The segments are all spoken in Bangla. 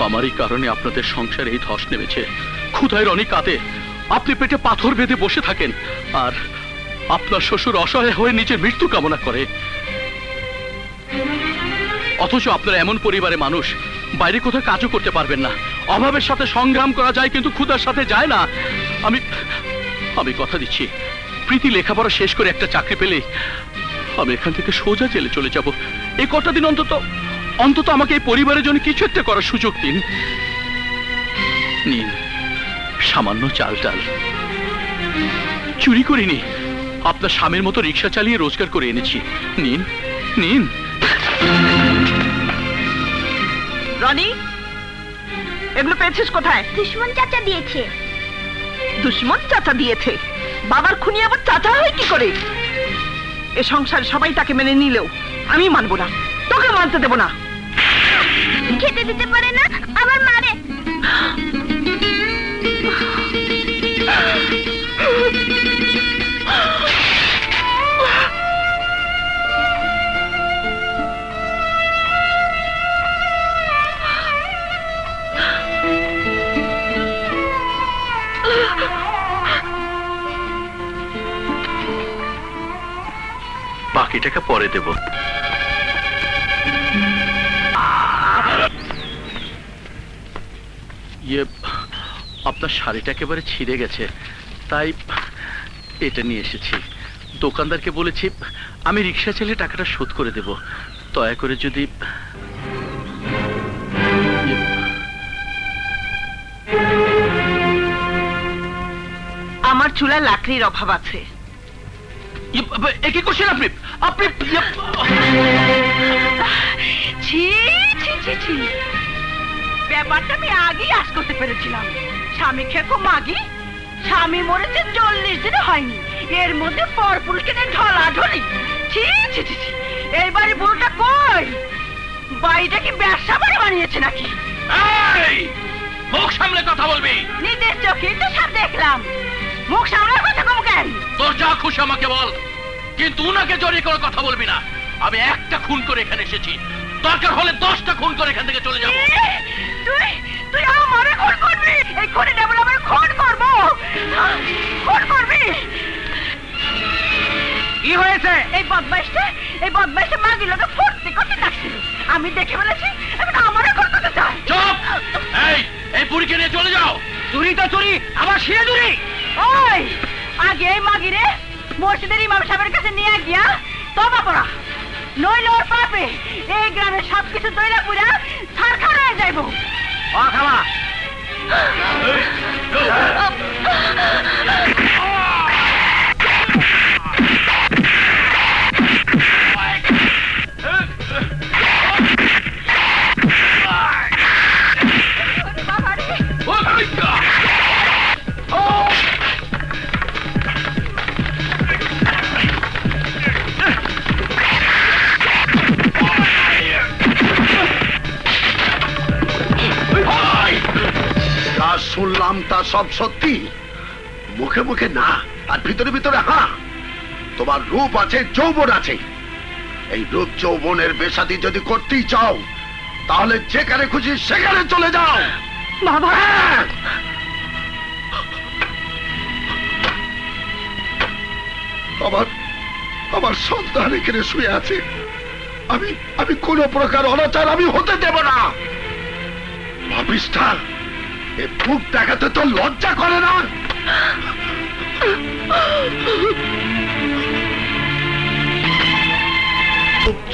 আমারই কারণে আপনাদের সংসারে এই ধস নেমেছে। ক্ষুধায় রনি কাঁদে, আপনি পেটে পাথর বেঁধে বসে থাকেন, আর আপনার শ্বশুর অসহায় হয়ে নিজের মৃত্যু কামনা করে। অথচ আপনারা এমন পরিবারে মানুষ, বাইরে কোথাও কাজও করতে পারবেন না। অভাবের সাথে সংগ্রাম করা যায়, কিন্তু ক্ষুধার সাথে যায় না। আমি কথা দিচ্ছি, প্রীতি লেখাপড়া শেষ করে একটা চাকরি পেলে আমি এখান থেকে সোজা জেলে চলে যাব। এই কটা দিন অন্তত আমাকে এই পরিবারের জন্য কিছু একটা করার সুযোগ দিন। নিন সামান্য চাল ডাল, চুরি করিনি, আপনার স্বামীর মতো রিক্সা চালিয়ে রোজগার করে এনেছি। নিন নিন। রনি, এগুলো পেয়েছিস কোথায়? দুশ্মন চাচা দিয়েছে। দুশ্মন চাচা দিয়েছে? বাবার খুনি আবার চাচা হয় কি করে? এ সংসার সবাই তাকে মেনে নিলেও আমি মানবো না, তোকে মানতে দেবো না। খেতে দিতে পারে না, আবার মারে। বাকি টাকা পরে দেব। আপনার শাড়িটা একেবারে ছিঁড়ে গেছে, তাই এটা নিয়ে এসেছি। দোকানদারকে বলেছি আমি রিক্সা চালিয়ে টাকাটা শোধ করে দেব। দয়া করে যদি আমার চুলায় লাকড়ির অভাব আছে। কি করছেন আপনি? আপনি ছি ছি ছি ছি, ব্যাপারটা আমি আগেই আশ করতে পেরেছিলাম। স্বামী খেকো মাগি, স্বামী মরেছে 40 দিনে হয়নি, এর মধ্যে পরপুরুষকে ঢলাঢলি। ছি ছি ছি ছি, এই বাড়ি বুড়োটা কই? বাড়িটা কি ব্যবসা বাড়ি বানিয়েছে নাকি? মুখ সামলে কথা বলবি। নিজের চোখেই তো সব দেখলাম, মুখ সামলার কথা কম কেন? তোর যা খুশি আমাকে বল, কিন্তু উনাকে জড়িয়ে করে কথা বলবি না। আমি একটা খুন করে এখানে এসেছি, দরকার হলে 10টা খুন করে এখান থেকে চলে যাব। তুই আমারে খুন করবি? এই খুনি না বলে আমি খুন করব? খুন করবি? কি হয়েছে? এই বদমাইশটা মাগি লোকে ফুর্তি করতে ডাকছিল, আমি দেখে বলেছি এখন আমারে খুন করতে চায়। চুপ! এই বুড়িকে নিয়ে চলে যাও। চুরি তো চুরি, আবার শিরে চুরি। ওই আগে এই মাগিরে মসজিদের ইমাম সাহেবের কাছে নিয়ে গিয়া তওবা পড়া, নইলে ওর পাপে এই গ্রামে সবকিছু দইরা পুরা ছারখার হয়ে যাইবো। ও খাওয়া শুনলাম তা সব সত্যি? মুখে মুখে না, আর ভিতরে ভিতরে হ্যাঁ। তোমার রূপ আছে, যৌবন আছে। এই রূপ যৌবনের বেশাদি যদি করতেই চাও, তাহলে যেখানে খুশি সেখানে চলে যাও। বাবা, আমার সন্তান এখানে শুয়ে আছে। আমি কোন প্রকার অনাচার আমি হতে দেব না। পাপিষ্ঠা, এ মুখ দেখাতে তো লজ্জা করে না?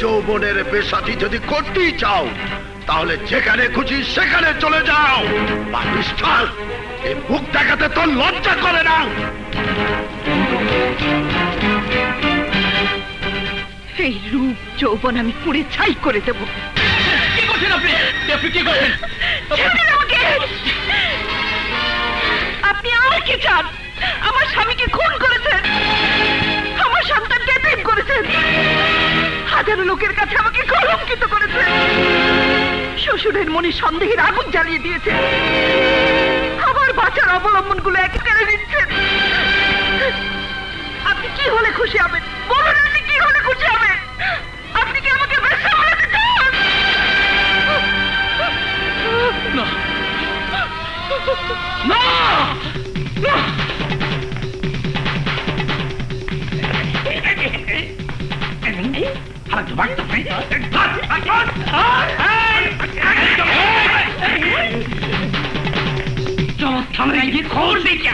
যৌবনের বেশাদি যদি করতেই চাও, তাহলে যেখানে খুশি সেখানে চলে যাও। পাপিষ্ঠা, এ মুখ দেখাতে তো লজ্জা করে না? এই রূপ যৌবন আমি পুড়ে ছাই করে দেব। কি করছেন আপনি? আপনি কি করছেন? আপনি আর কি চান? আমার স্বামীকে খুন করেছেন, আমার সন্তানকে এতিম করেছেন, হাজারো লোকের কাছে আমাকে কলঙ্কিত করেছেন, শ্বশুরের মনে সন্দেহের আগুন জ্বালিয়ে দিয়েছে, আমার বাঁচার অবলম্বন গুলো একেবারে নিচ্ছেন। আপনি কি হলে খুশি হবেন বলুন? আপনি কি হলে খুশি হবেন? আপনি কি আমাকে বেশ্যা বানাতে চান? না, আমরা গিয়ে খবর দেখি।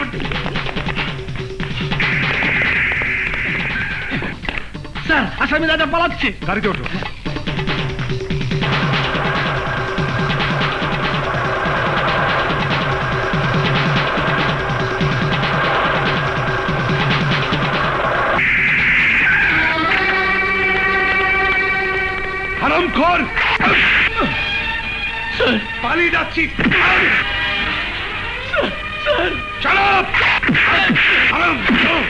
স্যার আসামি দাদা পালাচ্ছে। গাড়িতে ওঠো। হারামখোর, স্যার পালিয়ে যাচ্ছি। স্যার চালাপ, হারামখোর।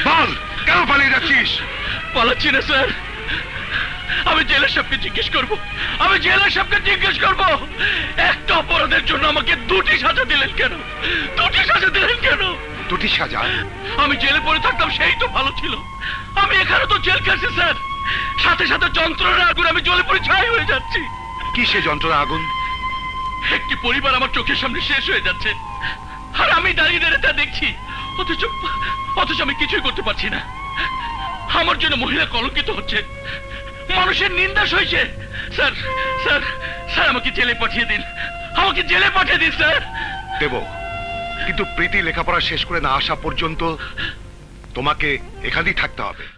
বল, কেন পালিয়ে যাচ্ছিস? পালাচ্ছি না স্যার, আমি জেলার সাহেবকে জিজ্ঞেস করব, আমি জেলার সাহেবকে জিজ্ঞেস করব একটা অপরাধের জন্য আমাকে 2টি সাজা দিলেন কেন? 2টি সাজা দিলেন কেন? দুটি সাজা? আমি জেলে পড়ে থাকতাম সেই তো ভালো ছিল, আমি এখানে তো জেল খাচ্ছি স্যার, সাথে সাথে যন্ত্রণা আগুন আমি জ্বলে পড়ে ছাই হয়ে যাচ্ছি। কি সে যন্ত্রণা আগুন? একটি পরিবার আমার চোখের সামনে শেষ হয়ে যাচ্ছে, আর আমি দাঁড়িয়ে দাঁড়িয়ে তা দেখছি, অথচ অথচ আমি কিছুই করতে পারছি না। আমার জন্য মহিলা কলঙ্কিত হচ্ছে, মানুষের নিন্দা সইছে। স্যার স্যার স্যার আমাকে জেলে পাঠিয়ে দিন, আমাকে জেলে পাঠিয়ে দিন স্যার। দেব, কিন্তু প্রীতি লেখাপড়া শেষ করে না আসা পর্যন্ত তোমাকে এখানেই থাকতে হবে।